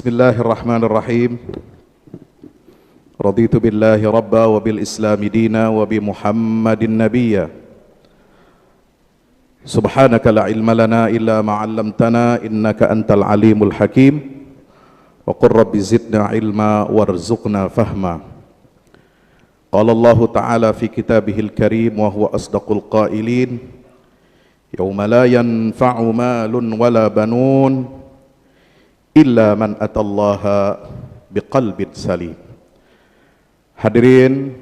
Bismillahirrahmanirrahim. Raditu billahi rabba wa bil islami dina wa bi Muhammadin nabiyya. Subhanaka la ilma lana illa ma 'allamtana innaka antal alimul hakim. Wa qur rabbi zidna ilma warzuqna fahma. Qala Allah Ta'ala fi kitabihil karim wa huwa asdaqul qailin. Yauma la yanfa'u malun wala banun illa man atallaha biqalbin salim. Hadirin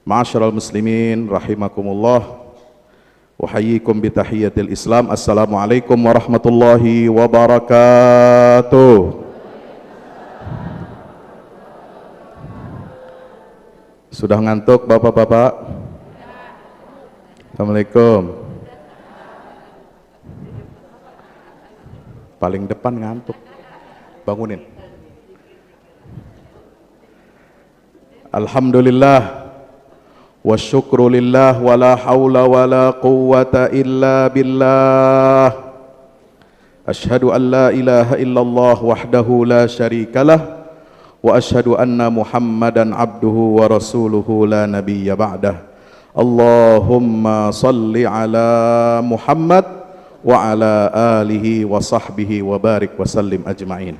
ma'asyiral muslimin rahimakumullah, uhayyikum bi tahiyatil Islam. Assalamualaikum warahmatullahi wabarakatuh. Sudah ngantuk Bapak-bapak? Assalamualaikum. Paling depan ngantuk, bangunin. Alhamdulillah wa syukrulillah wa la hawla wa la quwwata illa billah. Ashhadu an la ilaha illallah wahdahu la syarikalah wa ashhadu anna Muhammadan abduhu wa rasuluhu la nabiyya ba'dah. Allahumma salli ala Muhammad wa ala alihi wa sahbihi wa barik wa sallim ajma'in.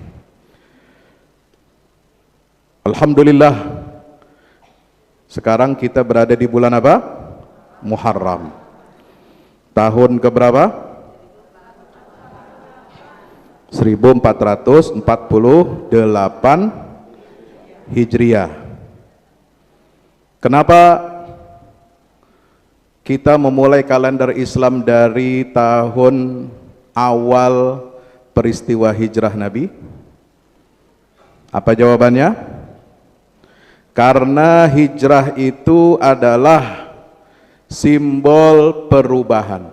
Alhamdulillah, sekarang kita berada di bulan apa? Muharram. Tahun keberapa? 1448 Hijriah. Kenapa kita memulai kalender Islam dari tahun awal peristiwa hijrah Nabi? Apa jawabannya? Karena hijrah itu adalah simbol perubahan.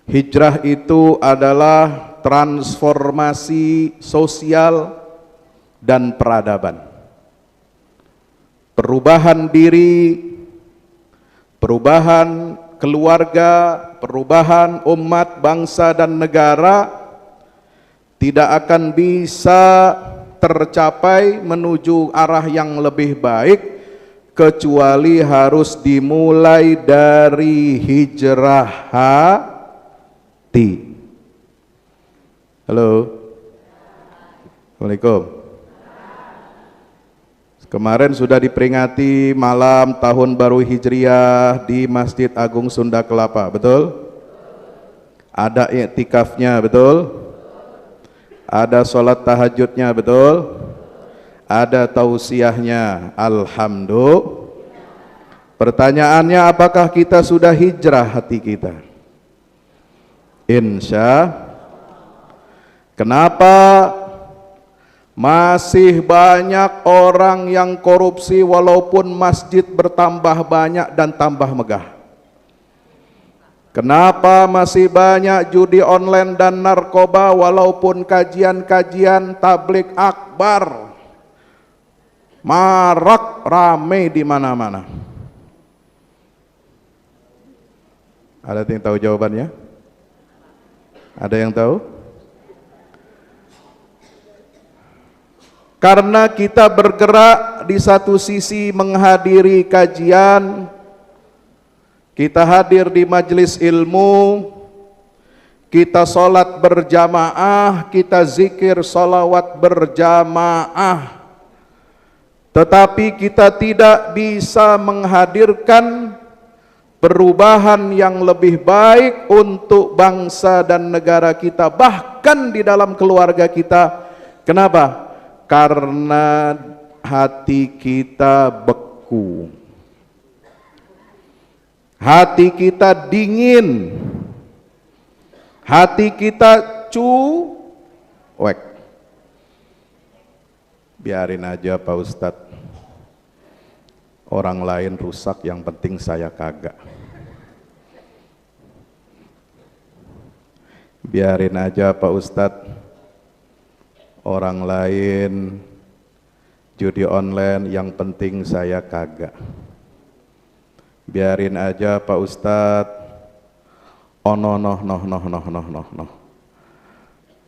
Hijrah itu adalah transformasi sosial dan peradaban. Perubahan diri, perubahan keluarga, perubahan umat, bangsa dan negara tidak akan bisa tercapai menuju arah yang lebih baik kecuali harus dimulai dari hijrah hati. Halo. Assalamualaikum. Kemarin sudah diperingati malam tahun baru Hijriah di Masjid Agung Sunda Kelapa, betul? Ada iktikafnya, betul? Ada sholat tahajudnya, betul? Ada tausiahnya, alhamdulillah. Pertanyaannya, apakah kita sudah hijrah hati kita? Insya. Kenapa masih banyak orang yang korupsi walaupun masjid bertambah banyak dan tambah megah? Kenapa masih banyak judi online dan narkoba walaupun kajian-kajian tablik akbar marak ramai di mana-mana? Ada yang tahu jawabannya? Ada yang tahu? Karena kita bergerak di satu sisi menghadiri kajian, kita hadir di majelis ilmu, kita sholat berjamaah, kita zikir sholawat berjamaah, tetapi kita tidak bisa menghadirkan perubahan yang lebih baik untuk bangsa dan negara kita, bahkan di dalam keluarga kita. Kenapa? Karena hati kita beku, hati kita dingin, hati kita cuek. Biarin aja Pak Ustadz, orang lain rusak, yang penting saya kagak. Biarin aja Pak Ustadz, orang lain judi online, yang penting saya kagak. Biarin aja Pak Ustadz, oh no.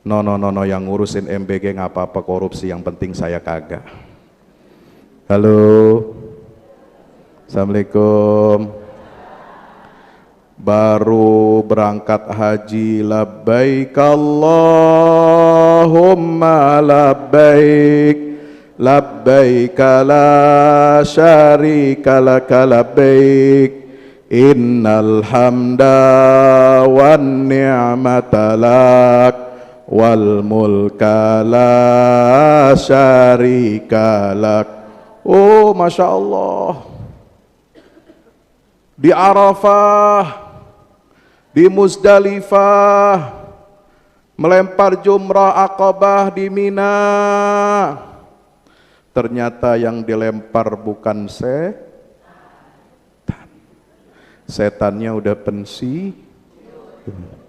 No, yang ngurusin MBG nggak apa-apa korupsi, yang penting saya kagak. Halo, Assalamualaikum. Baru berangkat haji, labbaik Allahumma labbaik, labbaik la syarika laka labbaik, innal hamda wan ni'mata lak wal mulka la syarika lak. Oh, Masya Allah. Di Arafah, di Muzdalifah, melempar jumrah Aqabah di Mina. Ternyata yang dilempar bukan setan. Setannya udah pensiun.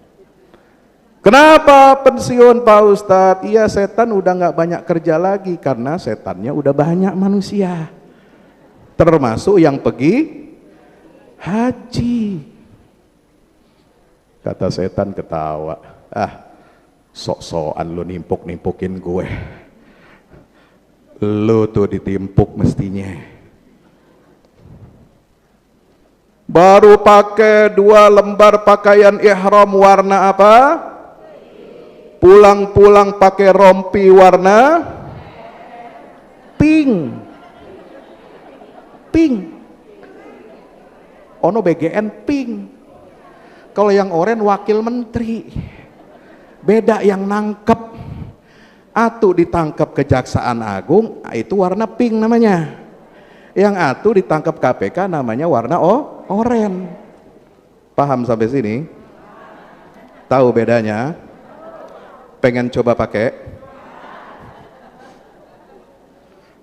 Kenapa pensiun Pak Ustadz? Iya, setan udah nggak banyak kerja lagi karena setannya udah banyak manusia. Termasuk yang pergi haji. Kata setan ketawa, sok-sokan lu nimpuk-nimpukin gue. Lu tuh ditimpuk mestinya. Baru pakai 2 lembar pakaian ihram warna apa? Pulang-pulang pakai rompi warna pink. Pink. Ono BGN pink. Kalau yang oranye wakil menteri. Beda yang nangkep. Atu ditangkap Kejaksaan Agung, itu warna pink namanya. Yang atu ditangkap KPK namanya warna oranye. Paham sampai sini? Tahu bedanya? Pengen coba pakai?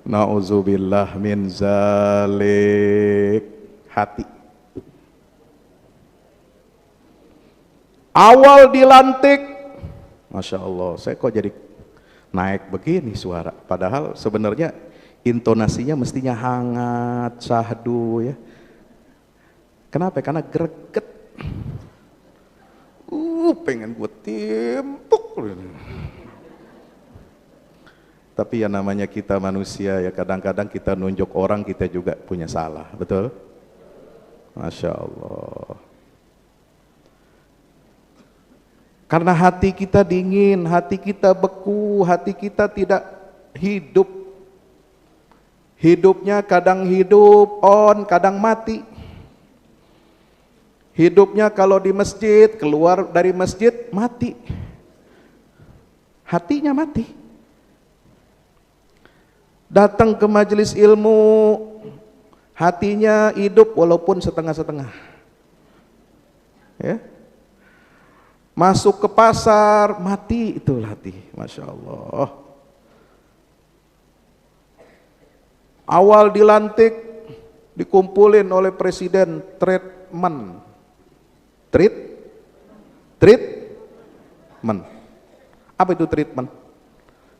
Nauzubillah min zalik. Hati. Awal dilantik, Masya Allah, saya kok jadi naik begini suara. Padahal sebenarnya intonasinya mestinya hangat, syahdu ya. Kenapa? Karena greget. Pengen gue timpuk. Tapi ya namanya kita manusia ya, kadang-kadang kita nunjuk orang, kita juga punya salah, betul? Masya Allah. Karena hati kita dingin, hati kita beku, hati kita tidak hidup. Hidupnya kadang hidup on, kadang mati. Hidupnya kalau di masjid, keluar dari masjid mati. Hatinya mati. Datang ke majelis ilmu, hatinya hidup walaupun setengah-setengah. Ya. Masuk ke pasar, mati itu hati. Masya Allah. Awal dilantik, dikumpulin oleh presiden treatment. Treatment. Apa itu treatment?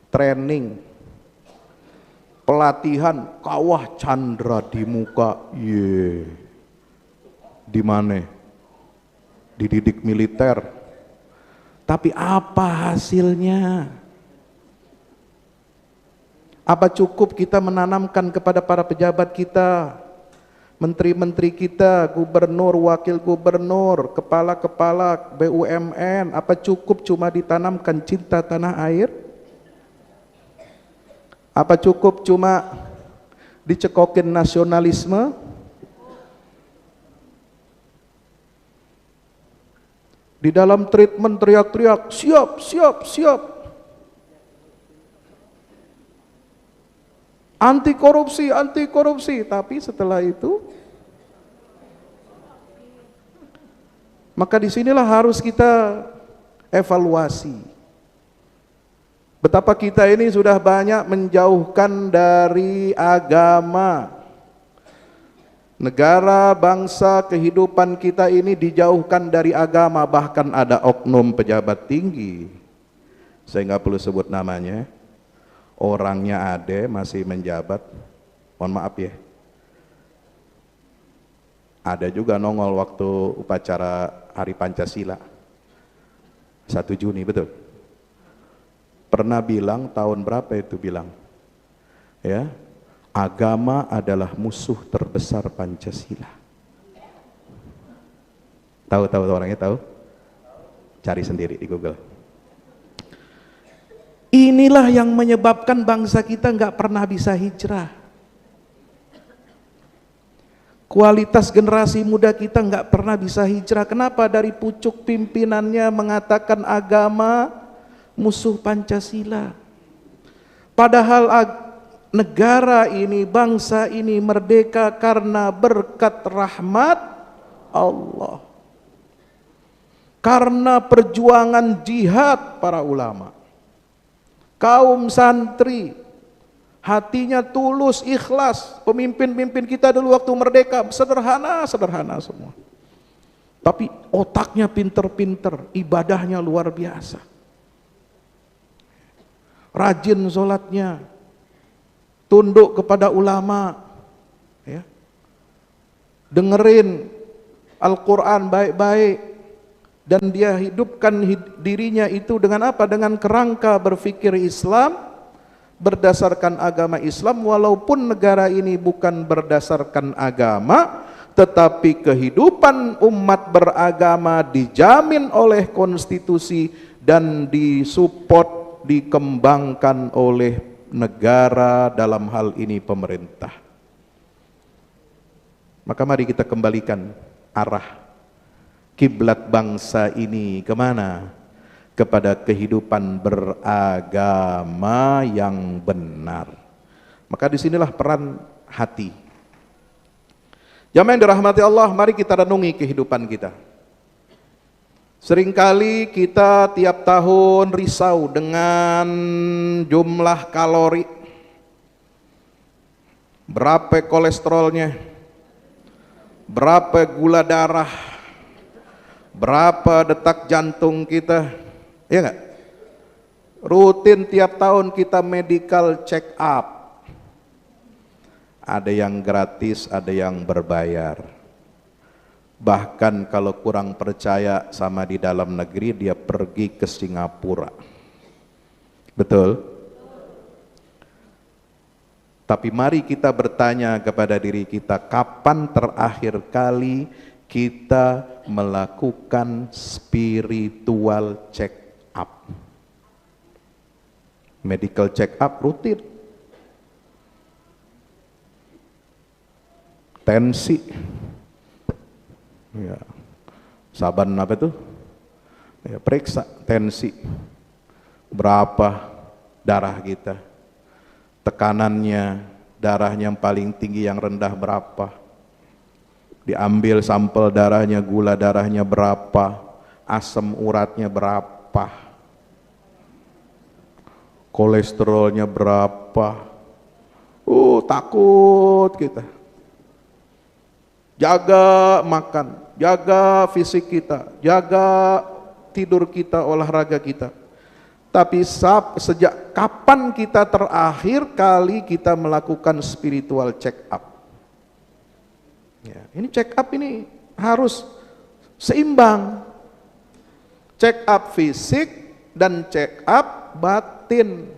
Training. Pelatihan kawah candra di muka. Di mana? Dididik militer. Tapi apa hasilnya? Apa cukup kita menanamkan kepada para pejabat kita, menteri-menteri kita, gubernur, wakil gubernur, kepala-kepala BUMN, apa cukup cuma ditanamkan cinta tanah air? Apa cukup cuma dicekokin nasionalisme? Di dalam treatment teriak-teriak, siap, siap, siap. Anti korupsi, anti korupsi. Tapi setelah itu, maka disinilah harus kita evaluasi. Betapa kita ini sudah banyak menjauhkan dari agama. Negara, bangsa, kehidupan kita ini dijauhkan dari agama. Bahkan ada oknum pejabat tinggi, saya nggak perlu sebut namanya, orangnya ada masih menjabat, mohon maaf ya, ada juga nongol waktu upacara Hari Pancasila 1 Juni, betul? pernah bilang, tahun berapa itu bilang? Ya, agama adalah musuh terbesar Pancasila. Tahu orangnya tahu? Cari sendiri di Google. Inilah yang menyebabkan bangsa kita nggak pernah bisa hijrah. Kualitas generasi muda kita nggak pernah bisa hijrah. Kenapa? Dari pucuk pimpinannya mengatakan agama musuh Pancasila. Padahal negara ini, bangsa ini merdeka karena berkat rahmat Allah. Karena perjuangan jihad para ulama. Kaum santri hatinya tulus, ikhlas. Pemimpin-pemimpin kita dulu waktu merdeka sederhana semua. Tapi otaknya pinter-pinter, ibadahnya luar biasa. Rajin sholatnya, tunduk kepada ulama, ya. Dengerin Al-Quran baik-baik. Dan dia hidupkan dirinya itu dengan apa? Dengan kerangka berpikir Islam, berdasarkan agama Islam, walaupun negara ini bukan berdasarkan agama, tetapi kehidupan umat beragama dijamin oleh konstitusi dan disupport, dikembangkan oleh negara, dalam hal ini pemerintah. Maka mari kita kembalikan arah kiblat bangsa ini kemana? Kepada kehidupan beragama yang benar. Maka disinilah peran hati. Jamaah yang dirahmati Allah, mari kita renungi kehidupan kita. Seringkali kita tiap tahun risau dengan jumlah kalori, berapa kolesterolnya, berapa gula darah, berapa detak jantung kita, ya enggak? Rutin tiap tahun kita medical check up. Ada yang gratis, ada yang berbayar. Bahkan kalau kurang percaya sama di dalam negeri, dia pergi ke Singapura. Betul? Tapi mari kita bertanya kepada diri kita, kapan terakhir kali kita melakukan spiritual check up? Medical check up rutin. Tensi, ya, saban apa itu? Ya, periksa tensi, berapa darah kita, tekanannya, darahnya yang paling tinggi, yang rendah berapa, diambil sampel darahnya, gula darahnya berapa, asam uratnya berapa, kolesterolnya berapa. Takut kita. Jaga makan, jaga fisik kita, jaga tidur kita, olahraga kita. Tapi sejak kapan kita terakhir kali kita melakukan spiritual check up? Ya, ini check up ini harus seimbang. Check up fisik dan check up batin.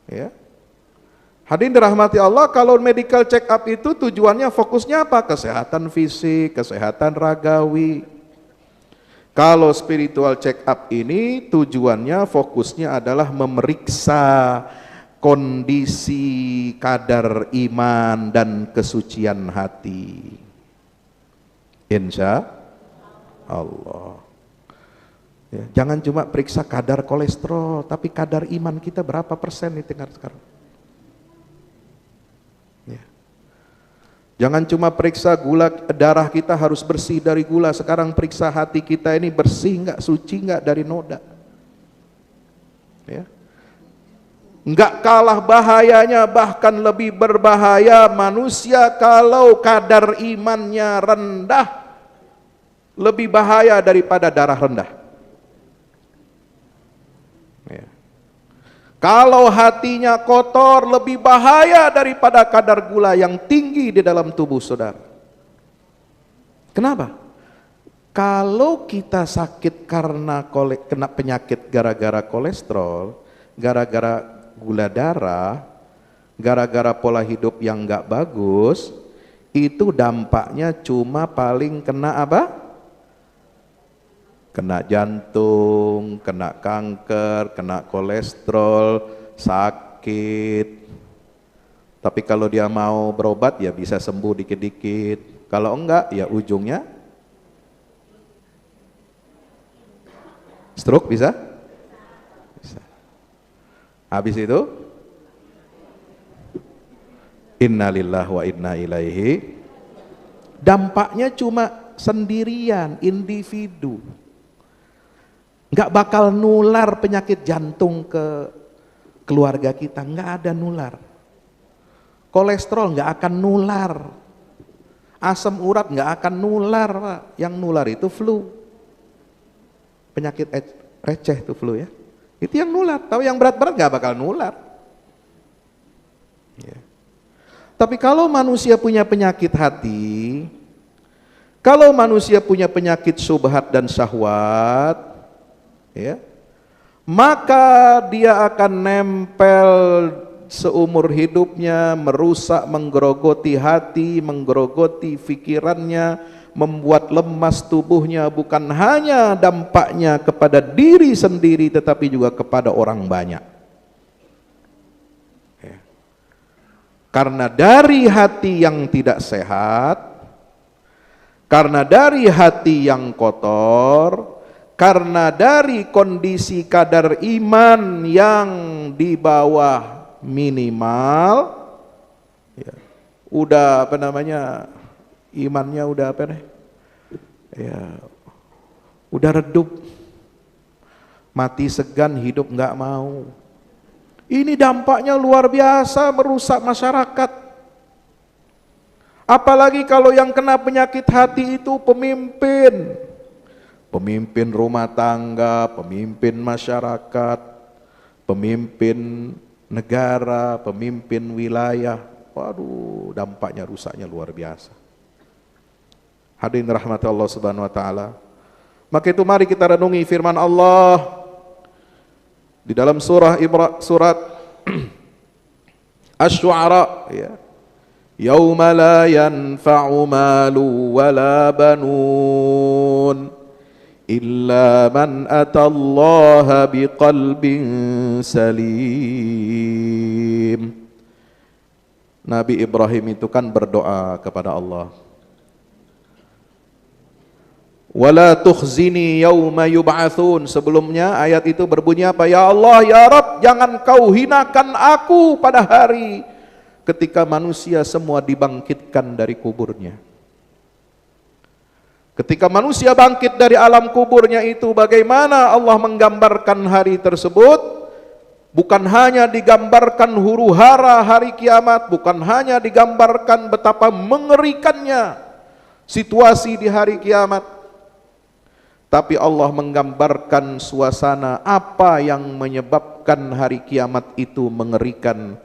Ya. Hadirin dirahmati Allah, kalau medical check up itu tujuannya fokusnya apa? Kesehatan fisik, kesehatan ragawi. Kalau spiritual check up ini tujuannya fokusnya adalah memeriksa kondisi kadar iman dan kesucian hati. Insya Allah. Ya, jangan cuma periksa kadar kolesterol, tapi kadar iman kita berapa persen nih tinggal sekarang. Ya. Jangan cuma periksa gula darah kita harus bersih dari gula, sekarang periksa hati kita ini bersih nggak, suci nggak dari noda. Ya. Enggak kalah bahayanya, bahkan lebih berbahaya manusia kalau kadar imannya rendah, lebih bahaya daripada darah rendah. Ya. Kalau hatinya kotor, lebih bahaya daripada kadar gula yang tinggi di dalam tubuh saudara. Kenapa? Kalau kita sakit karena kena penyakit gara-gara kolesterol, gara-gara gula darah, gara-gara pola hidup yang nggak bagus, itu dampaknya cuma paling kena apa? Kena jantung, kena kanker, kena kolesterol, sakit. Tapi kalau dia mau berobat ya bisa sembuh dikit-dikit. Kalau enggak ya ujungnya stroke bisa? Bisa. Habis itu innalillahi wa inna ilaihi. Dampaknya cuma sendirian, individu. Enggak bakal nular penyakit jantung ke keluarga kita, enggak ada nular. Kolesterol enggak akan nular. Asam urat enggak akan nular, Pak. Yang nular itu flu. Penyakit receh itu flu ya. Itu yang nular. Tahu yang berat-berat enggak bakal nular. Ya. Tapi kalau manusia punya penyakit hati, kalau manusia punya penyakit syubhat dan syahwat, ya, maka dia akan nempel seumur hidupnya, merusak, menggerogoti hati, menggerogoti pikirannya, membuat lemas tubuhnya, bukan hanya dampaknya kepada diri sendiri tetapi juga kepada orang banyak. Ya. Karena dari hati yang tidak sehat, karena dari hati yang kotor, karena dari kondisi kadar iman yang di bawah minimal, ya, udah apa namanya, imannya udah apa nih? Ya, udah redup, mati segan, hidup nggak mau. Ini dampaknya luar biasa, merusak masyarakat. Apalagi kalau yang kena penyakit hati itu pemimpin, pemimpin rumah tangga, pemimpin masyarakat, pemimpin negara, pemimpin wilayah. Waduh, dampaknya rusaknya luar biasa. Hadirin rahmati Allah Subhanahu wa taala. Maka itu mari kita renungi firman Allah di dalam surat Asy-Syu'ara, ya. Yauma la yanfa'u malu wala banun illa man atallaha biqalbin salim. Nabi Ibrahim itu kan berdoa kepada Allah, wala tukhzini yauma yub'atsun. Sebelumnya ayat itu berbunyi apa? Ya Allah, ya Rabb, jangan kau hinakan aku pada hari ketika manusia semua dibangkitkan dari kuburnya. Ketika manusia bangkit dari alam kuburnya itu, bagaimana Allah menggambarkan hari tersebut? Bukan hanya digambarkan huru hara hari kiamat, bukan hanya digambarkan betapa mengerikannya situasi di hari kiamat, tapi Allah menggambarkan suasana apa yang menyebabkan hari kiamat itu mengerikan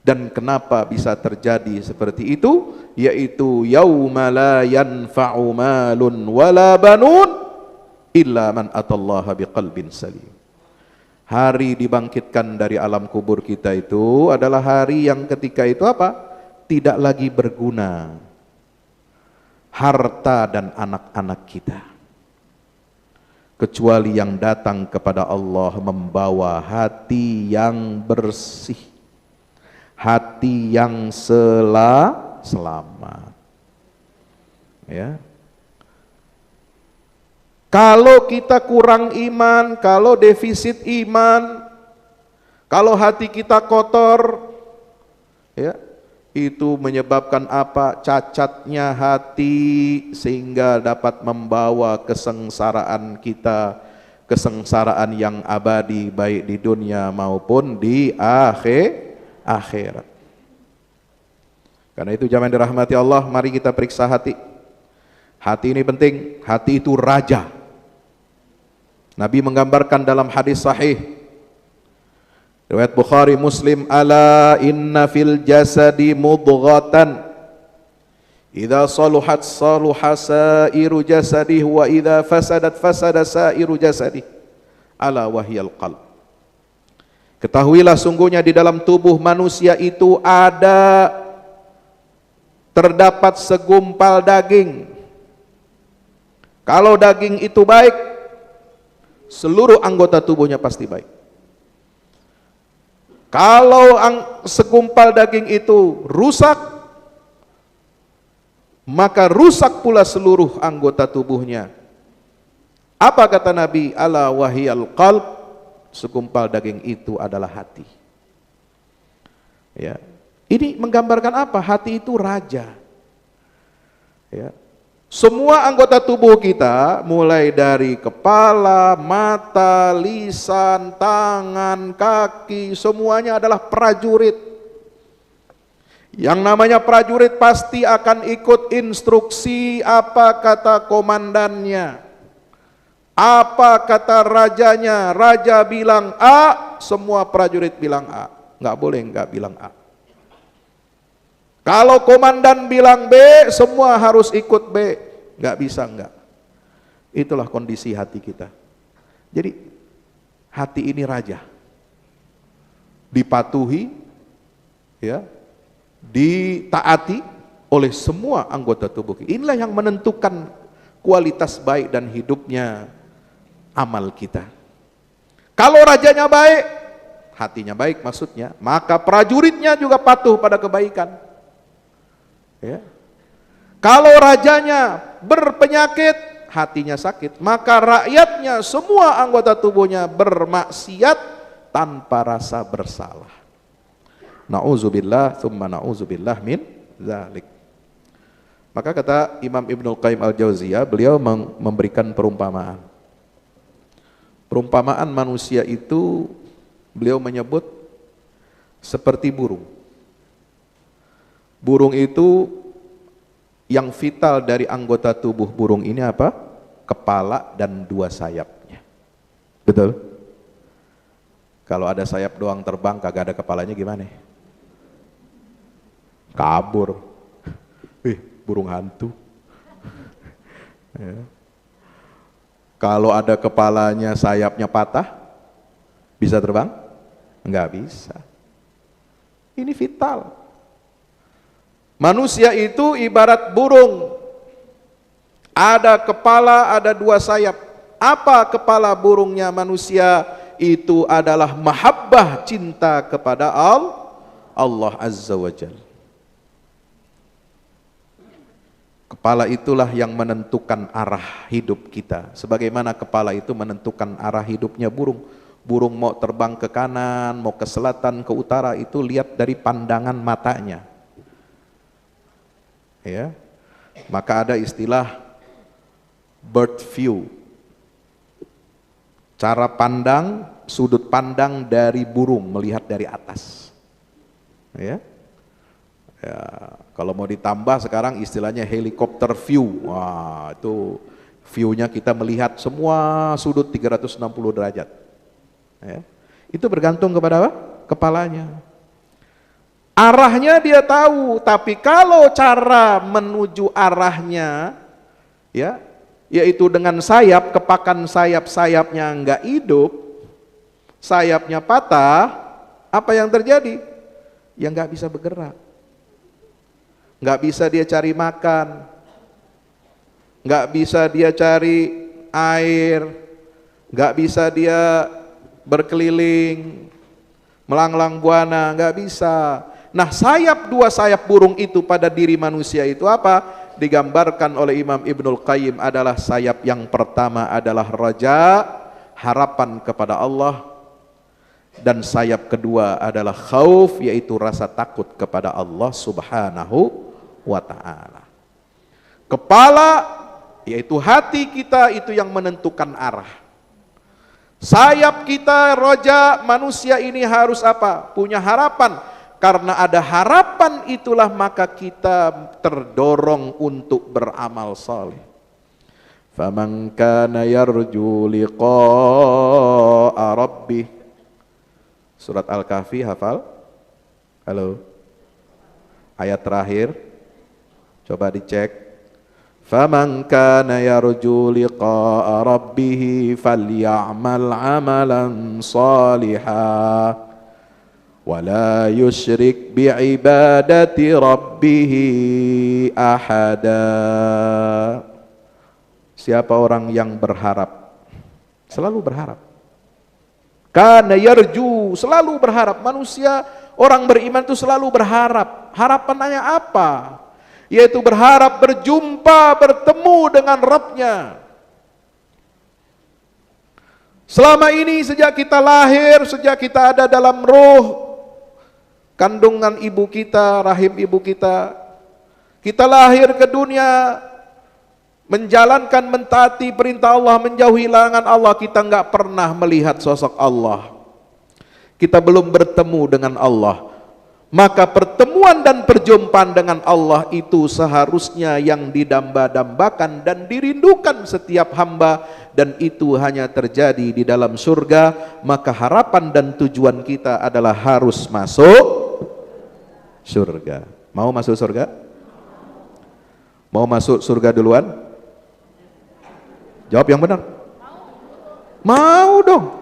dan kenapa bisa terjadi seperti itu, yaitu yauma la yanfa'u malun wala banun illa man atallaha biqalbin salim. Hari dibangkitkan dari alam kubur kita itu adalah hari yang ketika itu apa? Tidak lagi berguna harta dan anak-anak kita, kecuali yang datang kepada Allah membawa hati yang bersih, hati yang selamat. Ya. Kalau kita kurang iman, kalau defisit iman, kalau hati kita kotor, ya, itu menyebabkan apa? Cacatnya hati, sehingga dapat membawa kesengsaraan kita, kesengsaraan yang abadi baik di dunia maupun di akhirat. Karena itu jamaah dirahmati Allah, mari kita periksa hati. Hati ini penting, hati itu raja. Nabi menggambarkan dalam hadis sahih riwayat Bukhari Muslim, ala inna fil jasadi mudghatan Idza saluhat saluha sairu jasadih wa idza fasadat fasada sairu jasadih. Ala wahyal qalb. Ketahuilah sungguhnya di dalam tubuh manusia itu terdapat segumpal daging. Kalau daging itu baik, seluruh anggota tubuhnya pasti baik. Kalau segumpal daging itu rusak, maka rusak pula seluruh anggota tubuhnya. Apa kata Nabi? Ala wahyal qalb, segumpal daging itu adalah hati. Ya. Ini menggambarkan apa? Hati itu raja. Ya. Semua anggota tubuh kita, mulai dari kepala, mata, lisan, tangan, kaki, semuanya adalah prajurit. Yang namanya prajurit pasti akan ikut instruksi apa kata komandannya. Apa kata rajanya? Raja bilang A, semua prajurit bilang A. Nggak boleh nggak bilang A. Kalau komandan bilang B, semua harus ikut B. Nggak bisa nggak. Itulah kondisi hati kita. Jadi hati ini raja. Dipatuhi, ya, ditaati oleh semua anggota tubuh. Inilah yang menentukan kualitas baik dan hidupnya amal kita. Kalau rajanya baik, hatinya baik maksudnya, maka prajuritnya juga patuh pada kebaikan. Ya. Kalau rajanya berpenyakit, hatinya sakit, maka rakyatnya, semua anggota tubuhnya bermaksiat tanpa rasa bersalah. Na'udzubillah, thumma na'udzubillah min dzalik. Maka kata Imam Ibnul Qayyim Al-Jauziyah, beliau memberikan perumpamaan. Perumpamaan manusia itu beliau menyebut seperti burung. Burung itu yang vital dari anggota tubuh burung ini apa? Kepala dan dua sayapnya. Betul? Kalau ada sayap doang terbang kagak ada kepalanya gimana? Kabur. Burung hantu. Ya. Kalau ada kepalanya, sayapnya patah, bisa terbang? Enggak bisa. Ini vital. Manusia itu ibarat burung. Ada kepala, ada dua sayap. Apa kepala burungnya manusia? Itu adalah mahabbah, cinta kepada Allah Azza wa Jalla. Kepala itulah yang menentukan arah hidup kita. Sebagaimana kepala itu menentukan arah hidupnya burung. Burung mau terbang ke kanan, mau ke selatan, ke utara, itu lihat dari pandangan matanya. Ya. Maka ada istilah bird view. Cara pandang, sudut pandang dari burung melihat dari atas. Ya. Ya, kalau mau ditambah sekarang istilahnya helikopter view. Wah, itu view-nya kita melihat semua sudut 360 derajat. Ya. Itu bergantung kepada apa? Kepalanya. Arahnya dia tahu, tapi kalau cara menuju arahnya, ya, yaitu dengan sayap, kepakan sayap-sayapnya enggak hidup, sayapnya patah, apa yang terjadi? Ya enggak bisa bergerak. Nggak bisa dia cari makan, nggak bisa dia cari air, nggak bisa dia berkeliling, melanglang buana, nggak bisa. Nah, dua sayap burung itu pada diri manusia itu apa? Digambarkan oleh Imam Ibnul Qayyim adalah sayap yang pertama adalah raja, harapan kepada Allah, dan sayap kedua adalah khauf, yaitu rasa takut kepada Allah Subhanahu wa ta'ala. Kepala, yaitu hati kita, itu yang menentukan arah. Sayap kita, roja, manusia ini harus apa? Punya harapan. Karena ada harapan itulah maka kita terdorong untuk beramal saleh. Faman kana yarju liqa'a rabbih. Surat Al-Kahfi hafal? Halo. Ayat terakhir. Coba dicek. فَمَنْ كَانَ يَرْجُو لِقَاءَ رَبِّهِ فَلْيَعْمَلْ عَمَلًا صَالِحًا وَلَا يُشْرِكْ بِعِبَادَةِ رَبِّهِ أَحَدًا. Siapa orang yang berharap, selalu berharap. Kana yarju, selalu berharap. Manusia, orang beriman itu selalu berharap. Harapannya apa? Yaitu berharap berjumpa, bertemu dengan Rabb-Nya. Selama ini sejak kita lahir, sejak kita ada dalam roh kandungan ibu kita, rahim ibu kita lahir ke dunia, menjalankan, mentaati perintah Allah, menjauhi larangan Allah, kita nggak pernah melihat sosok Allah. Kita belum bertemu dengan Allah. Maka pertemuan dan perjumpaan dengan Allah itu seharusnya yang didamba-dambakan dan dirindukan setiap hamba, dan itu hanya terjadi di dalam surga. Maka harapan dan tujuan kita adalah harus masuk surga. Mau masuk surga? Mau masuk surga duluan? Jawab yang benar. Mau dong.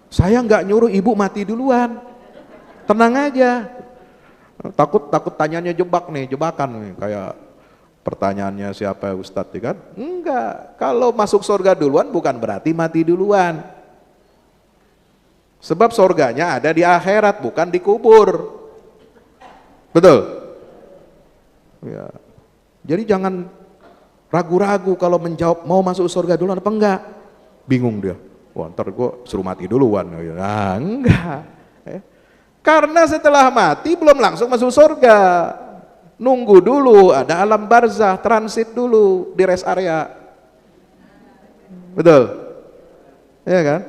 Saya nggak nyuruh ibu mati duluan. Tenang aja. Takut tanyanya jebakan nih, kayak pertanyaannya siapa Ustadz kan? Enggak. Kalau masuk surga duluan bukan berarti mati duluan. Sebab surganya ada di akhirat, bukan di kubur. Betul? Ya. Jadi jangan ragu-ragu kalau menjawab mau masuk surga duluan apa enggak. Bingung dia. Wah, ntar gue suruh mati duluan. Nah, enggak. Karena setelah mati belum langsung masuk surga. Nunggu dulu, ada alam barzah, transit dulu di rest area. Betul? Ya kan?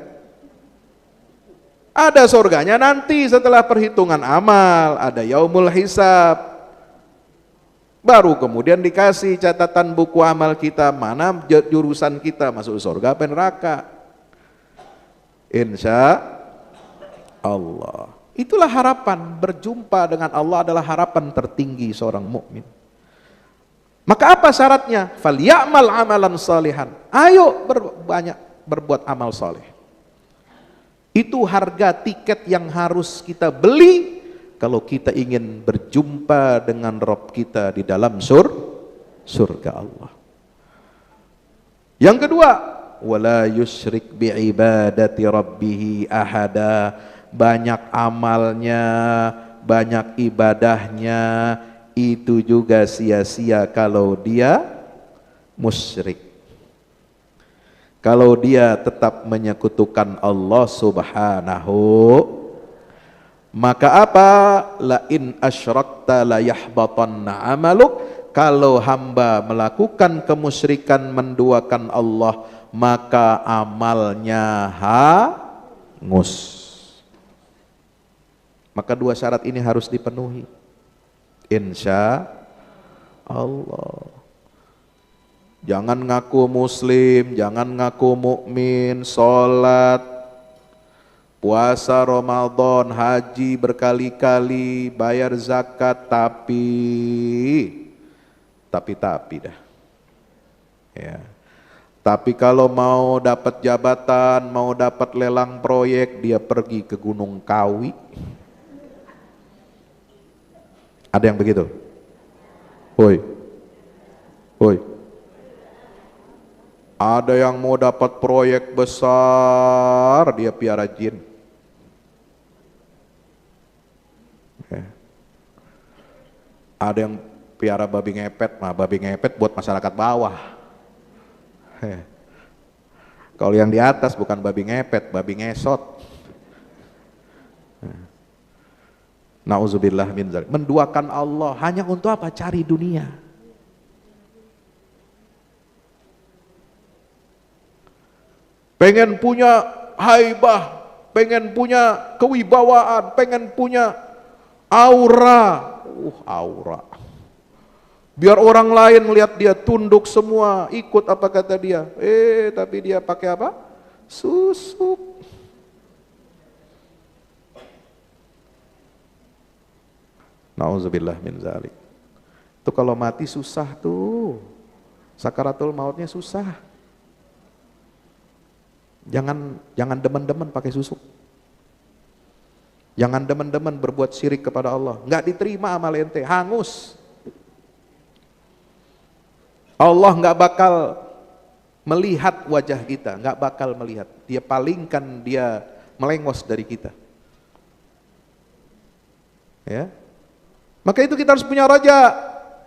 Ada surganya nanti setelah perhitungan amal, ada yaumul hisab. Baru kemudian dikasih catatan buku amal kita, mana jurusan kita, masuk surga apa neraka. Insya Allah. Itulah harapan, berjumpa dengan Allah adalah harapan tertinggi seorang mukmin. Maka apa syaratnya? Falyamal amalan salihan. Ayo berbuat amal saleh. Itu harga tiket yang harus kita beli kalau kita ingin berjumpa dengan Rabb kita di dalam surga Allah. Yang kedua, wala yusyrik bi'ibadati rabbih ahada. Banyak amalnya, banyak ibadahnya, itu juga sia-sia kalau dia musyrik. Kalau dia tetap menyekutukan Allah Subhanahu, maka apa? La in asyrakta la yahbatanna amaluk. Kalau hamba melakukan kemusyrikan, menduakan Allah, maka amalnya hangus. Maka dua syarat ini harus dipenuhi. Insya Allah. Jangan ngaku muslim, jangan ngaku mukmin, sholat, puasa Ramadan, haji berkali-kali, bayar zakat, tapi dah. Ya. Tapi kalau mau dapat jabatan, mau dapat lelang proyek, dia pergi ke Gunung Kawi. Ada yang begitu? Woi. Ada yang mau dapat proyek besar, dia piara jin. Ada yang piara babi ngepet, nah babi ngepet buat masyarakat bawah. Kalau yang di atas bukan babi ngepet, babi ngesot. Nauzubillah min dzalik. Menduakan Allah hanya untuk apa? Cari dunia. Pengen punya haibah, pengen punya kewibawaan, pengen punya aura. Aura. Biar orang lain melihat dia tunduk semua, ikut apa kata dia. Tapi dia pakai apa? Susuk. Nauzubillah min dzalik. Tuh kalau mati susah tuh. Sakaratul mautnya susah. Jangan demen-demen pakai susuk. Jangan demen-demen berbuat syirik kepada Allah. Enggak diterima amal ente, hangus. Allah enggak bakal melihat wajah kita, enggak bakal melihat. Dia palingkan, dia melengos dari kita. Ya. Maka itu kita harus punya raja.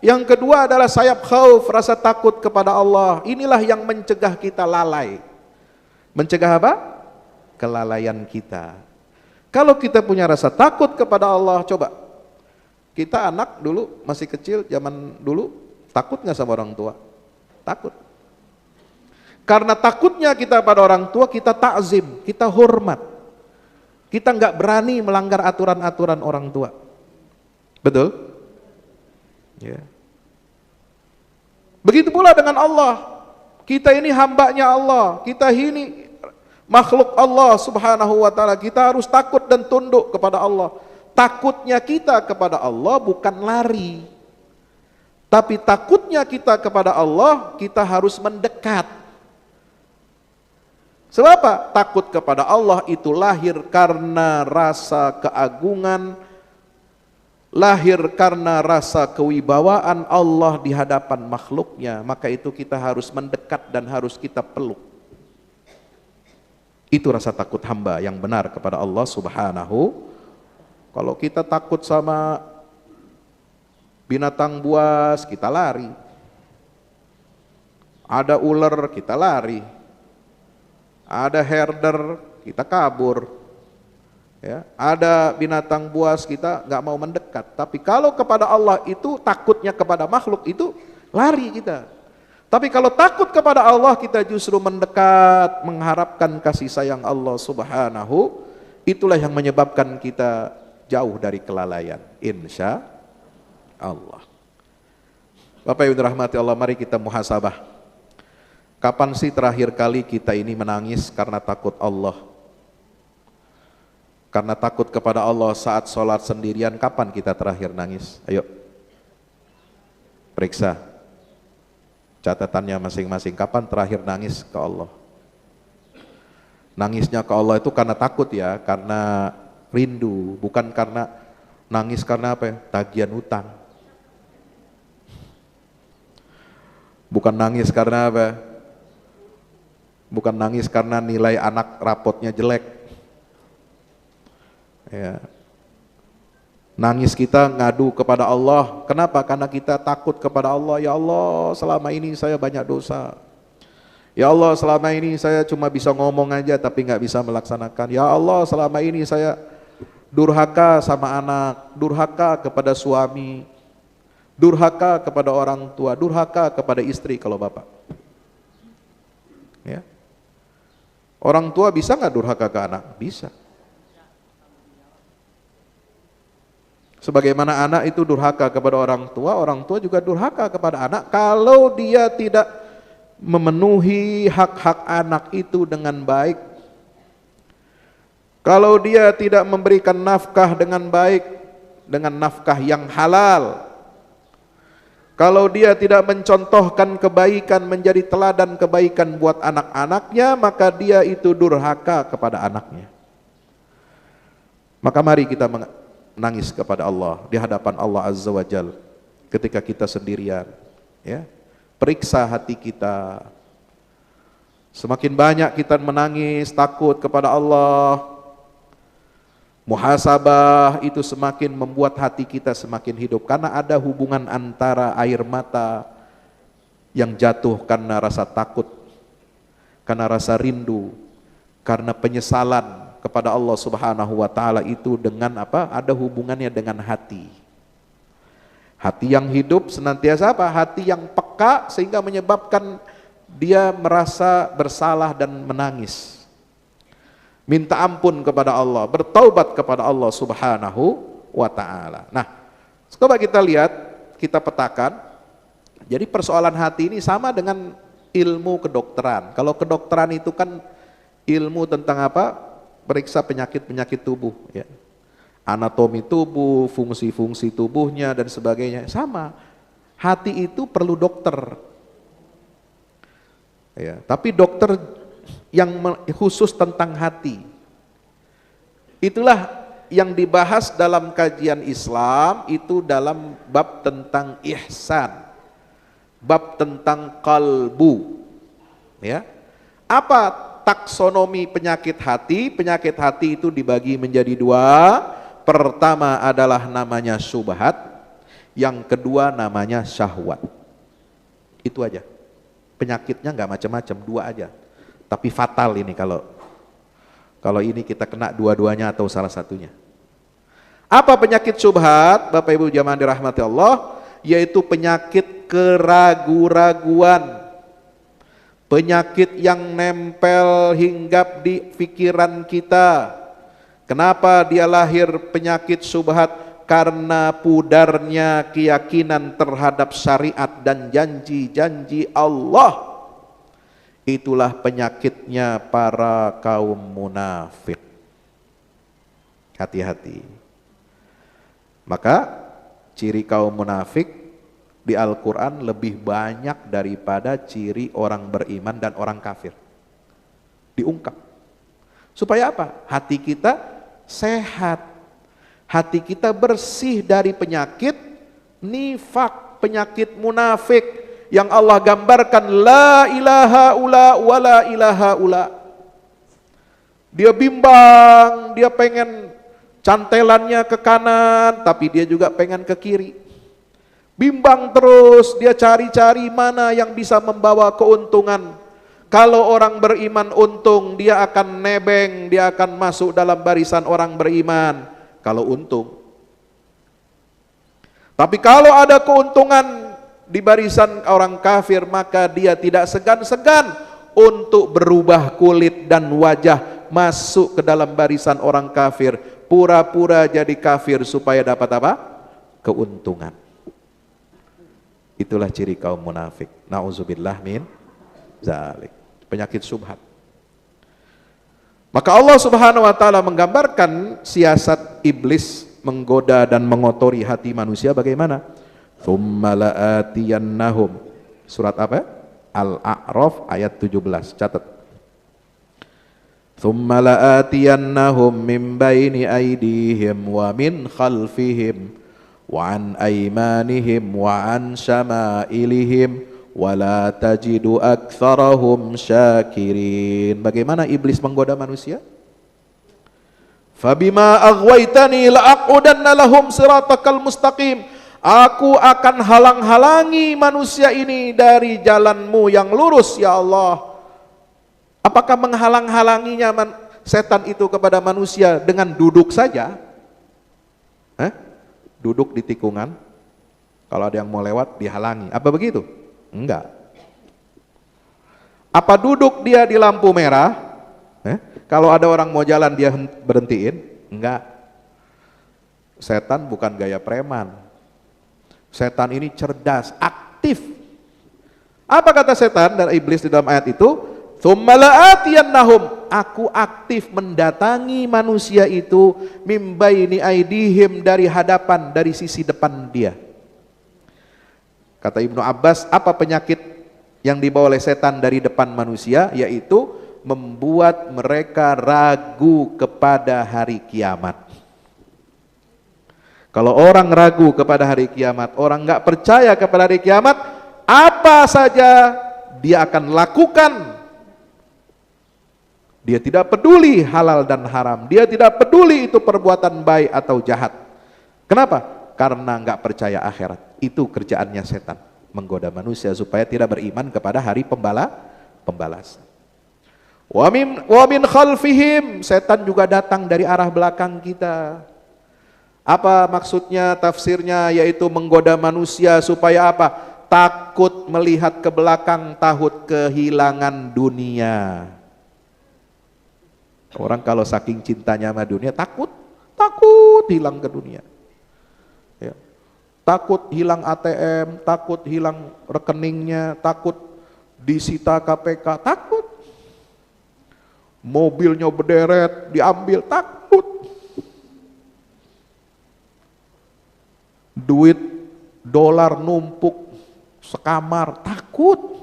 Yang kedua adalah sayap khauf, rasa takut kepada Allah. Inilah yang mencegah kita lalai. Mencegah apa? Kelalaian kita. Kalau kita punya rasa takut kepada Allah, coba. Kita anak dulu, masih kecil, zaman dulu, takut gak sama orang tua? Takut. Karena takutnya kita pada orang tua, kita takzim, kita hormat. Kita gak berani melanggar aturan-aturan orang tua. Betul? Ya. Begitu pula dengan Allah. Kita ini hambanya Allah, kita ini makhluk Allah subhanahu wa ta'ala. Kita harus takut dan tunduk kepada Allah. Takutnya kita kepada Allah bukan lari, tapi takutnya kita kepada Allah, kita harus mendekat. Sebab apa? Takut kepada Allah itu lahir karena rasa keagungan, lahir karena rasa kewibawaan Allah di hadapan makhluknya. Maka itu kita harus mendekat dan harus kita peluk. Itu rasa takut hamba yang benar kepada Allah subhanahu. Kalau kita takut sama binatang buas, kita lari. Ada ular, kita lari. Ada herder, kita kabur. Ya, ada binatang buas, kita nggak mau mendekat. Tapi kalau kepada Allah itu takutnya kepada makhluk itu lari kita. Tapi kalau takut kepada Allah, kita justru mendekat, mengharapkan kasih sayang Allah subhanahu. Itulah yang menyebabkan kita jauh dari kelalaian, insya Allah. Bapak Ibu dirahmati Allah, mari kita muhasabah. Kapan sih terakhir kali kita ini menangis karena takut Allah? Karena takut kepada Allah saat sholat sendirian, kapan kita terakhir nangis? Ayo, periksa catatannya masing-masing. Kapan terakhir nangis ke Allah? Nangisnya ke Allah itu karena takut ya, karena rindu, bukan karena nangis karena apa ya? Tagihan hutang. Bukan nangis karena apa? Bukan nangis karena nilai anak rapotnya jelek. Ya. Nangis kita ngadu kepada Allah. Kenapa? Karena kita takut kepada Allah. Ya Allah, selama ini saya banyak dosa. Ya Allah, selama ini saya cuma bisa ngomong aja tapi nggak bisa melaksanakan. Ya Allah, selama ini saya durhaka sama anak, durhaka kepada suami, durhaka kepada orang tua, durhaka kepada istri kalau bapak. Ya. Orang tua bisa nggak durhaka ke anak? Bisa. Sebagaimana anak itu durhaka kepada orang tua juga durhaka kepada anak kalau dia tidak memenuhi hak-hak anak itu dengan baik. Kalau dia tidak memberikan nafkah dengan baik, dengan nafkah yang halal. Kalau dia tidak mencontohkan kebaikan, menjadi teladan kebaikan buat anak-anaknya, maka dia itu durhaka kepada anaknya. Maka mari kita nangis kepada Allah di hadapan Allah Azza wa Jal ketika kita sendirian, ya. Periksa hati kita. Semakin banyak kita menangis takut kepada Allah, muhasabah itu semakin membuat hati kita semakin hidup, karena ada hubungan antara air mata yang jatuh karena rasa takut, karena rasa rindu, karena penyesalan kepada Allah subhanahu wa ta'ala itu dengan apa? Ada hubungannya dengan hati. Hati yang hidup senantiasa apa? Hati yang peka sehingga menyebabkan dia merasa bersalah dan menangis. Minta ampun kepada Allah, bertaubat kepada Allah subhanahu wa ta'ala. Nah, coba kita lihat, kita petakan. Jadi persoalan hati ini sama dengan ilmu kedokteran. Kalau kedokteran itu kan ilmu tentang apa? Periksa penyakit-penyakit tubuh, ya. Anatomi tubuh, fungsi-fungsi tubuhnya dan sebagainya, sama. Hati itu perlu dokter. Ya, tapi dokter yang khusus tentang hati. Itulah yang dibahas dalam kajian Islam itu dalam bab tentang ihsan, bab tentang kalbu. Ya, apa taksonomi penyakit hati? Penyakit hati itu dibagi menjadi dua. Pertama adalah namanya syubhat, yang kedua namanya syahwat. Itu aja. Penyakitnya nggak macam-macam, dua aja. Tapi fatal ini kalau ini kita kena dua-duanya atau salah satunya. Apa penyakit syubhat, Bapak Ibu jamaah dirahmati Allah? Yaitu penyakit keragu-raguan. Penyakit yang nempel hinggap di pikiran kita. Kenapa dia lahir penyakit syubhat? Karena pudarnya keyakinan terhadap syariat dan janji-janji Allah. Itulah penyakitnya para kaum munafik. Hati-hati. Maka ciri kaum munafik di Al-Quran lebih banyak daripada ciri orang beriman dan orang kafir. Diungkap. Supaya apa? Hati kita sehat. Hati kita bersih dari penyakit nifak, penyakit munafik yang Allah gambarkan la ilaha ula wa la ilaha ula. Dia bimbang, dia pengen cantelannya ke kanan, tapi dia juga pengen ke kiri. Bimbang terus, dia cari-cari mana yang bisa membawa keuntungan. Kalau orang beriman untung, dia akan nebeng, dia akan masuk dalam barisan orang beriman. Kalau untung. Tapi kalau ada keuntungan di barisan orang kafir, maka dia tidak segan-segan untuk berubah kulit dan wajah masuk ke dalam barisan orang kafir. Pura-pura jadi kafir supaya dapat apa? Keuntungan. Itulah ciri kaum munafik. Nauzubillah min zalik. Penyakit syubhat. Maka Allah Subhanahu wa taala menggambarkan siasat iblis menggoda dan mengotori hati manusia bagaimana? Tsumma la'atiyannahum. Surat apa? Al-A'raf ayat 17. Catat. Tsumma la'atiyannahum min baini aydihim wa min khalfihim wa an aymanihim wa an syama'ilihim wa la tajidu aktsarahum syakirin. Bagaimana iblis menggoda manusia? Fabima aghwaytani la'aqudanna lahum siratakal mustaqim. Aku akan halang-halangi manusia ini dari jalanmu yang lurus ya Allah. Apakah menghalang-halanginya setan itu kepada manusia dengan duduk saja? Duduk di tikungan, kalau ada yang mau lewat dihalangi, apa begitu? Enggak. Apa duduk dia di lampu merah, kalau ada orang mau jalan dia berhentiin? Enggak. Setan bukan gaya preman. Setan ini cerdas, aktif. Apa kata setan dan iblis di dalam ayat itu? Tsumma la'atiyannahum, aku aktif mendatangi manusia itu mim baini aidihim, dari hadapan, dari sisi depan dia. Kata Ibnu Abbas, apa penyakit yang dibawa oleh setan dari depan manusia? Yaitu membuat mereka ragu kepada hari kiamat. Kalau orang ragu kepada hari kiamat, orang nggak percaya kepada hari kiamat, apa saja dia akan lakukan. Dia tidak peduli halal dan haram. Dia tidak peduli itu perbuatan baik atau jahat. Kenapa? Karena nggak percaya akhirat. Itu kerjaannya setan, menggoda manusia supaya tidak beriman kepada hari pembalasan. Wa min khalfihim, setan juga datang dari arah belakang kita. Apa maksudnya, tafsirnya? Yaitu menggoda manusia supaya apa? Takut melihat ke belakang, takut kehilangan dunia. Orang kalau saking cintanya sama dunia, takut hilang ke dunia. Ya. Takut hilang ATM, takut hilang rekeningnya, takut disita KPK, takut. Mobilnya berderet, diambil, takut. Duit dolar numpuk, sekamar, takut.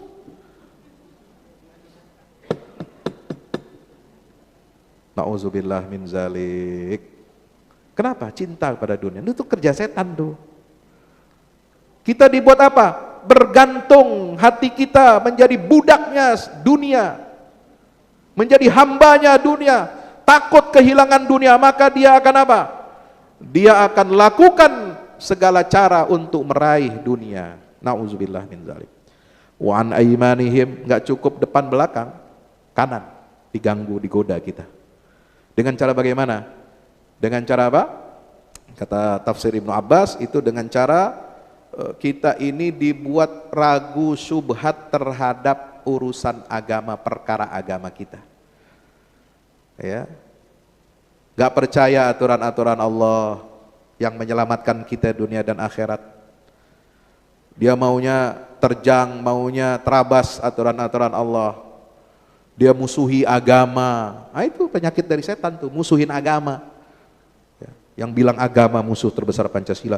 Nauzubillah min zalik. Kenapa? Cinta pada dunia. Itu kerja setan tuh. Kita dibuat apa? Bergantung hati kita menjadi budaknya dunia. Menjadi hambanya dunia. Takut kehilangan dunia, maka dia akan apa? Dia akan lakukan segala cara untuk meraih dunia. Nauzubillah min zalik. Wa an aymanihim, enggak cukup depan belakang, kanan diganggu, digoda kita. Dengan cara bagaimana? Dengan cara apa? Kata tafsir Ibnu Abbas, itu dengan cara kita ini dibuat ragu syubhat terhadap urusan agama, perkara agama kita. Ya. Gak percaya aturan-aturan Allah yang menyelamatkan kita dunia dan akhirat. Dia maunya terjang, maunya terabas aturan-aturan Allah. Dia musuhi agama. Nah, itu penyakit dari setan tuh, musuhin agama. Ya, yang bilang agama musuh terbesar Pancasila.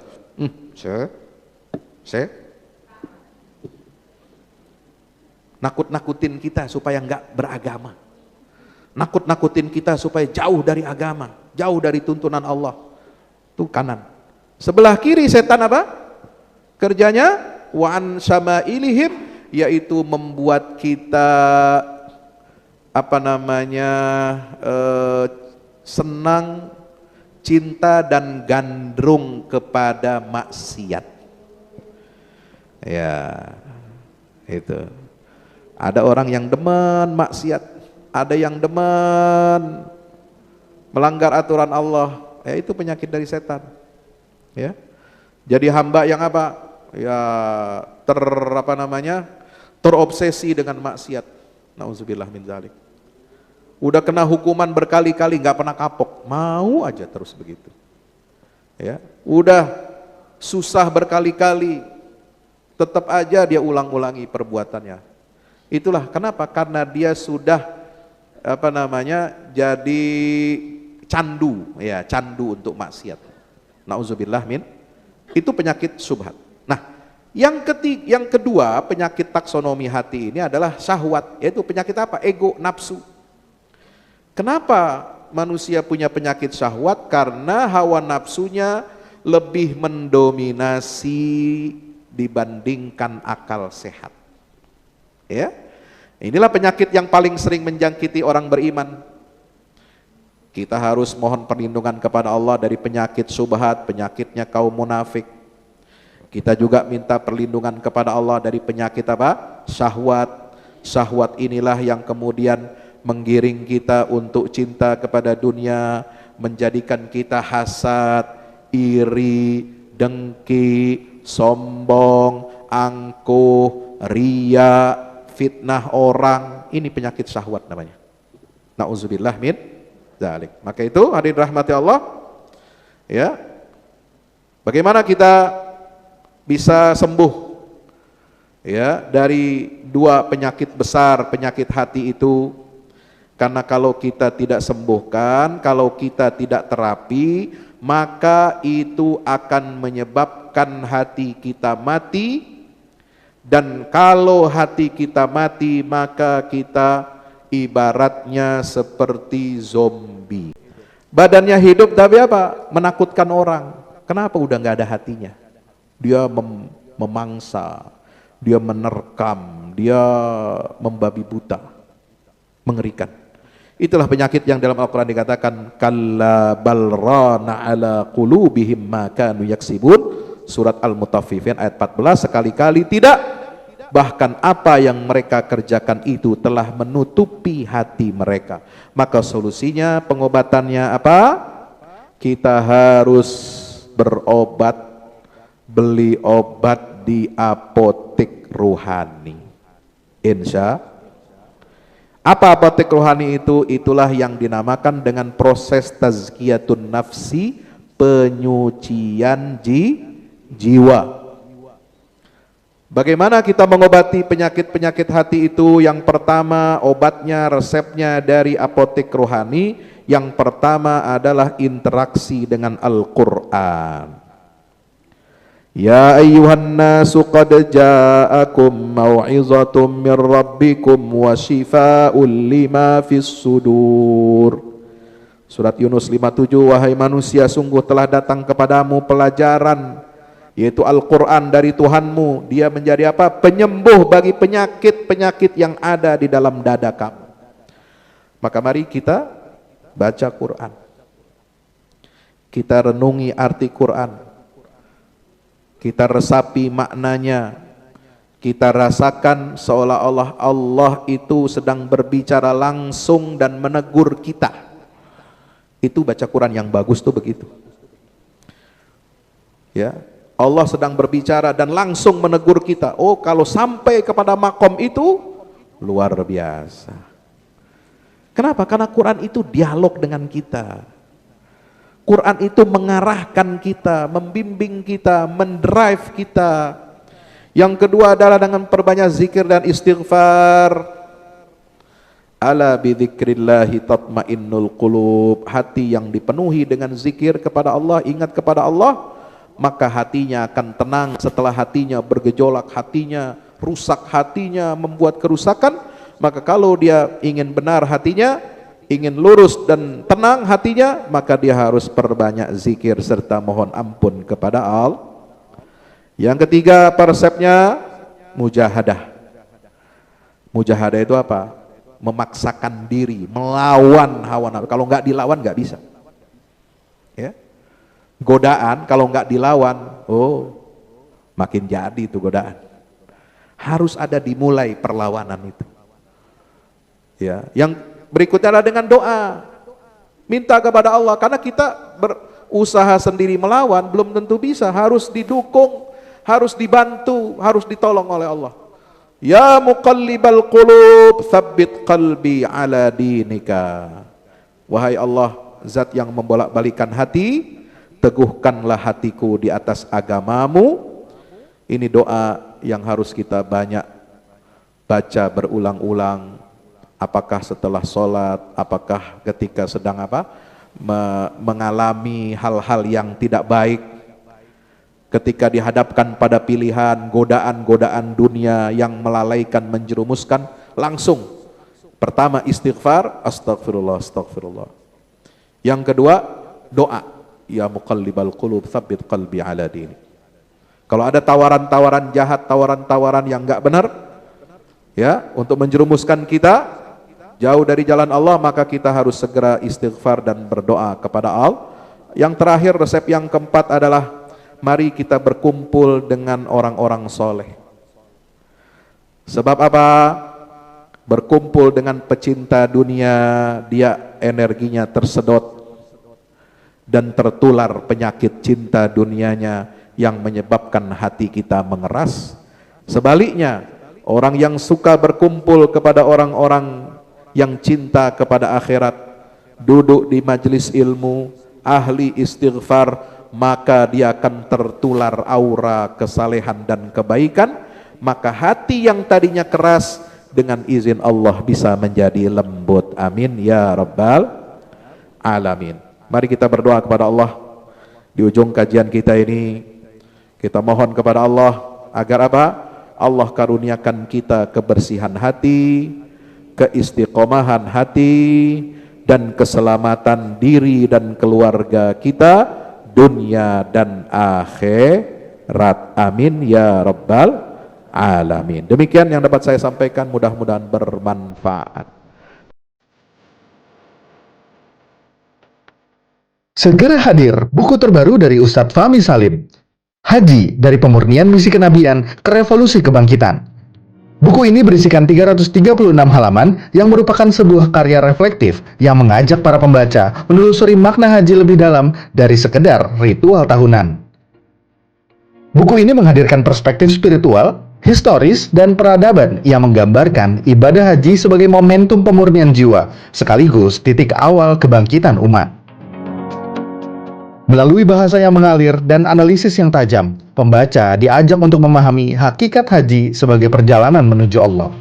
Nakut-nakutin kita supaya enggak beragama. Nakut-nakutin kita supaya jauh dari agama, jauh dari tuntunan Allah. Itu kanan. Sebelah kiri setan apa? Kerjanya wa an syama'ilihim, yaitu membuat kita senang, cinta dan gandrung kepada maksiat. Ya, itu. Ada orang yang demen maksiat, ada yang demen melanggar aturan Allah. Ya, itu penyakit dari setan. Ya. Jadi hamba yang apa? Ya, terobsesi dengan maksiat. Nauzubillah min zalik. Udah kena hukuman berkali-kali nggak pernah kapok, mau aja terus begitu. Ya, udah susah berkali-kali, tetap aja dia ulang-ulangi perbuatannya. Itulah kenapa? Karena dia sudah jadi candu, ya, candu untuk maksiat. Nauzubillah min. Itu penyakit syubhat. Nah, yang kedua penyakit taksonomi hati ini adalah syahwat, yaitu penyakit apa? Ego, nafsu. Kenapa manusia punya penyakit syahwat? Karena hawa nafsunya lebih mendominasi dibandingkan akal sehat. Ya, inilah penyakit yang paling sering menjangkiti orang beriman. Kita harus mohon perlindungan kepada Allah dari penyakit syubhat, penyakitnya kaum munafik. Kita juga minta perlindungan kepada Allah dari penyakit apa? Syahwat. Syahwat inilah yang kemudian menggiring kita untuk cinta kepada dunia, menjadikan kita hasad, iri, dengki, sombong, angkuh, ria, fitnah orang. Ini penyakit syahwat namanya. Nauzubillah min dzalik. Maka itu hadirin rahmati Allah, ya. Bagaimana kita bisa sembuh, ya, dari dua penyakit besar, penyakit hati itu? Karena kalau kita tidak sembuhkan, kalau kita tidak terapi, maka itu akan menyebabkan hati kita mati. Dan kalau hati kita mati, maka kita ibaratnya seperti zombie. Badannya hidup tapi apa? Menakutkan orang. Kenapa? Udah nggak ada hatinya. Dia memangsa, dia menerkam, dia membabi buta, mengerikan. Itulah penyakit yang dalam Al-Quran dikatakan kalla bal rana ala qulubihim ma kanu yaksibun, surat Al-Mutaffifin ayat 14. Sekali-kali tidak, bahkan apa yang mereka kerjakan itu telah menutupi hati mereka. Maka solusinya, pengobatannya apa? Kita harus berobat, beli obat di apotek rohani. Insya. Apa apotek rohani itu? Itulah yang dinamakan dengan proses tazkiyatun nafsi, penyucian jiwa. Bagaimana kita mengobati penyakit-penyakit hati itu? Yang pertama, obatnya, resepnya dari apotek rohani. Yang pertama adalah interaksi dengan Al-Quran. Ya ayyuhan nasu qad ja'akum mau'izatum mir rabbikum wa shifaa'un lima fis sudur. Surat Yunus 57, wahai manusia, sungguh telah datang kepadamu pelajaran, yaitu Al-Quran dari Tuhanmu. Dia menjadi apa? Penyembuh bagi penyakit-penyakit yang ada di dalam dada kamu. Maka mari kita baca Quran, kita renungi arti Quran, kita resapi maknanya, kita rasakan seolah-olah Allah itu sedang berbicara langsung dan menegur kita. Itu baca Quran yang bagus tuh begitu. Ya, Allah sedang berbicara dan langsung menegur kita. Oh, kalau sampai kepada makom itu luar biasa. Kenapa? Karena Quran itu dialog dengan kita. Quran itu mengarahkan kita, membimbing kita, mendrive kita. Yang kedua adalah dengan perbanyak zikir dan istighfar. Ala bidzikrillahi tatmainnul qulub. Hati yang dipenuhi dengan zikir kepada Allah, ingat kepada Allah, maka hatinya akan tenang. Setelah hatinya bergejolak, hatinya rusak, hatinya membuat kerusakan, maka kalau dia ingin benar hatinya, ingin lurus dan tenang hatinya, maka dia harus perbanyak zikir serta mohon ampun kepada Allah. Yang ketiga persepnya mujahadah. Mujahadah itu apa? Memaksakan diri, melawan hawa nafsu. Kalau nggak dilawan nggak bisa. Ya. Godaan kalau nggak dilawan, oh makin jadi itu godaan. Harus ada dimulai perlawanan itu. Ya, yang berikutnya adalah dengan doa, minta kepada Allah, karena kita berusaha sendiri melawan belum tentu bisa, harus didukung, harus dibantu, harus ditolong oleh Allah. Ya muqallibal qulub, tsabbit qalbi ala dinika. Wahai Allah, zat yang membolak-balikan hati, teguhkanlah hatiku di atas agamamu. Ini doa yang harus kita banyak baca berulang-ulang. Apakah setelah sholat, apakah ketika sedang mengalami hal-hal yang tidak baik, ketika dihadapkan pada pilihan godaan-godaan dunia yang melalaikan, menjerumuskan, langsung pertama istighfar, astagfirullah, astagfirullah. Yang kedua doa, ya muqallibal qulub tsabbit qalbi ala dini. Kalau ada tawaran-tawaran jahat, tawaran-tawaran yang enggak benar, ya, untuk menjerumuskan kita jauh dari jalan Allah, maka kita harus segera istighfar dan berdoa kepada Allah. Yang terakhir, resep yang keempat adalah mari kita berkumpul dengan orang-orang soleh. Sebab apa? Berkumpul dengan pecinta dunia, dia energinya tersedot dan tertular penyakit cinta dunianya yang menyebabkan hati kita mengeras. Sebaliknya, orang yang suka berkumpul kepada orang-orang yang cinta kepada akhirat, duduk di majelis ilmu, ahli istighfar, maka dia akan tertular aura kesalehan dan kebaikan. Maka hati yang tadinya keras dengan izin Allah bisa menjadi lembut. Amin ya rabbal alamin. Mari kita berdoa kepada Allah. Di ujung kajian kita ini, kita mohon kepada Allah agar apa? Allah karuniakan kita kebersihan hati, keistiqomahan hati, dan keselamatan diri dan keluarga kita, dunia dan akhirat. Amin ya rabbal alamin. Demikian yang dapat saya sampaikan, mudah-mudahan bermanfaat. Segera hadir buku terbaru dari Ustadz Fahmi Salim, Haji dari Pemurnian Misi Kenabian ke Revolusi Kebangkitan. Buku ini berisikan 336 halaman yang merupakan sebuah karya reflektif yang mengajak para pembaca menelusuri makna haji lebih dalam dari sekedar ritual tahunan. Buku ini menghadirkan perspektif spiritual, historis, dan peradaban yang menggambarkan ibadah haji sebagai momentum pemurnian jiwa, sekaligus titik awal kebangkitan umat. Melalui bahasa yang mengalir dan analisis yang tajam, pembaca diajak untuk memahami hakikat haji sebagai perjalanan menuju Allah.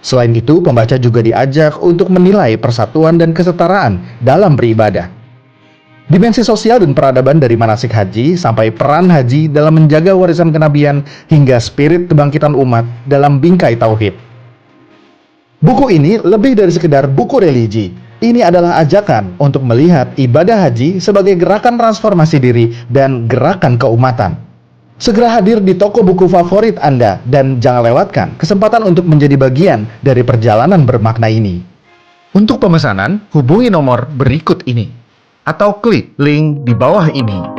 Selain itu, pembaca juga diajak untuk menilai persatuan dan kesetaraan dalam beribadah. Dimensi sosial dan peradaban dari manasik haji sampai peran haji dalam menjaga warisan kenabian hingga spirit kebangkitan umat dalam bingkai tauhid. Buku ini lebih dari sekedar buku religi. Ini adalah ajakan untuk melihat ibadah haji sebagai gerakan transformasi diri dan gerakan keumatan. Segera hadir di toko buku favorit Anda dan jangan lewatkan kesempatan untuk menjadi bagian dari perjalanan bermakna ini. Untuk pemesanan, hubungi nomor berikut ini atau klik link di bawah ini.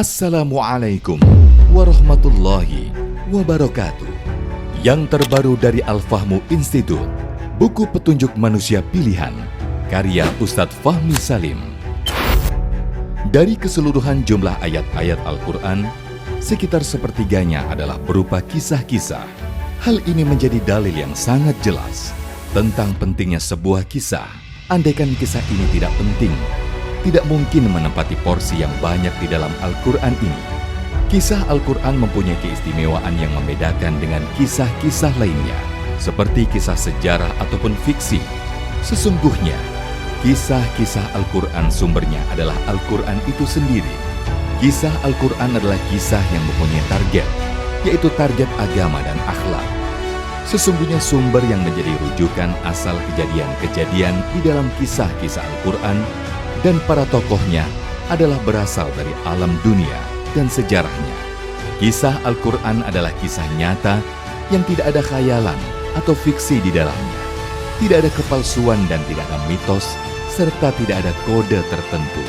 Assalamualaikum warahmatullahi wabarakatuh. Yang terbaru dari Al-Fahmu Institute, buku petunjuk manusia pilihan, karya Ustadz Fahmi Salim. Dari keseluruhan jumlah ayat-ayat Al-Quran, sekitar sepertiganya adalah berupa kisah-kisah. Hal ini menjadi dalil yang sangat jelas tentang pentingnya sebuah kisah. Andaikan kisah ini tidak penting, tidak mungkin menempati porsi yang banyak di dalam Al-Quran ini. Kisah Al-Quran mempunyai keistimewaan yang membedakan dengan kisah-kisah lainnya, seperti kisah sejarah ataupun fiksi. Sesungguhnya, kisah-kisah Al-Quran sumbernya adalah Al-Quran itu sendiri. Kisah Al-Quran adalah kisah yang mempunyai target, yaitu target agama dan akhlak. Sesungguhnya sumber yang menjadi rujukan asal kejadian-kejadian di dalam kisah-kisah Al-Quran dan para tokohnya adalah berasal dari alam dunia dan sejarahnya. Kisah Al-Quran adalah kisah nyata yang tidak ada khayalan atau fiksi di dalamnya. Tidak ada kepalsuan dan tidak ada mitos, serta tidak ada kode tertentu.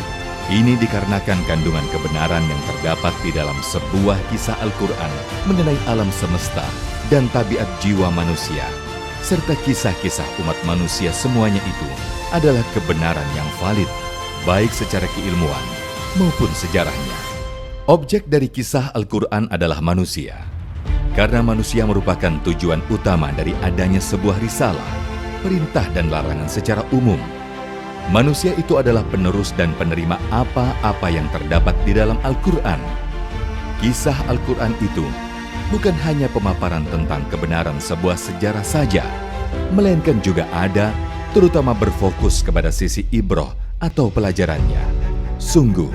Ini dikarenakan kandungan kebenaran yang terdapat di dalam sebuah kisah Al-Quran mengenai alam semesta dan tabiat jiwa manusia, serta kisah-kisah umat manusia semuanya itu adalah kebenaran yang valid, baik secara keilmuan maupun sejarahnya. Objek dari kisah Al-Quran adalah manusia. Karena manusia merupakan tujuan utama dari adanya sebuah risalah, perintah dan larangan secara umum. Manusia itu adalah penerus dan penerima apa-apa yang terdapat di dalam Al-Quran. Kisah Al-Quran itu bukan hanya pemaparan tentang kebenaran sebuah sejarah saja, melainkan juga ada, terutama berfokus kepada sisi ibroh atau pelajarannya. Sungguh,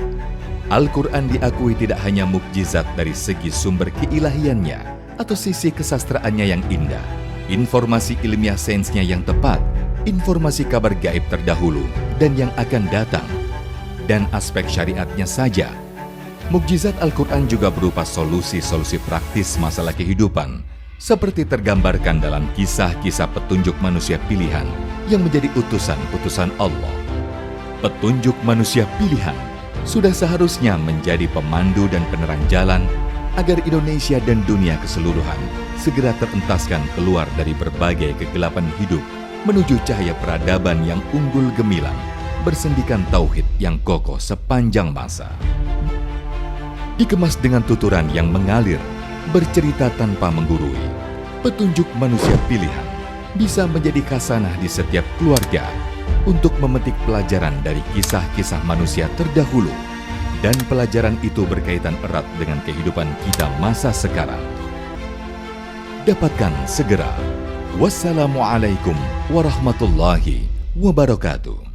Al-Quran diakui tidak hanya mukjizat dari segi sumber keilahiannya atau sisi kesastraannya yang indah, informasi ilmiah sainsnya yang tepat, informasi kabar gaib terdahulu dan yang akan datang, dan aspek syariatnya saja. Mukjizat Al-Quran juga berupa solusi-solusi praktis masalah kehidupan, seperti tergambarkan dalam kisah-kisah petunjuk manusia pilihan yang menjadi utusan-utusan Allah. Petunjuk manusia pilihan sudah seharusnya menjadi pemandu dan penerang jalan agar Indonesia dan dunia keseluruhan segera terentaskan keluar dari berbagai kegelapan hidup menuju cahaya peradaban yang unggul gemilang, bersendikan tauhid yang kokoh sepanjang masa. Dikemas dengan tuturan yang mengalir, bercerita tanpa menggurui, petunjuk manusia pilihan bisa menjadi khasanah di setiap keluarga untuk memetik pelajaran dari kisah-kisah manusia terdahulu, dan pelajaran itu berkaitan erat dengan kehidupan kita masa sekarang. Dapatkan segera. Wassalamualaikum warahmatullahi wabarakatuh.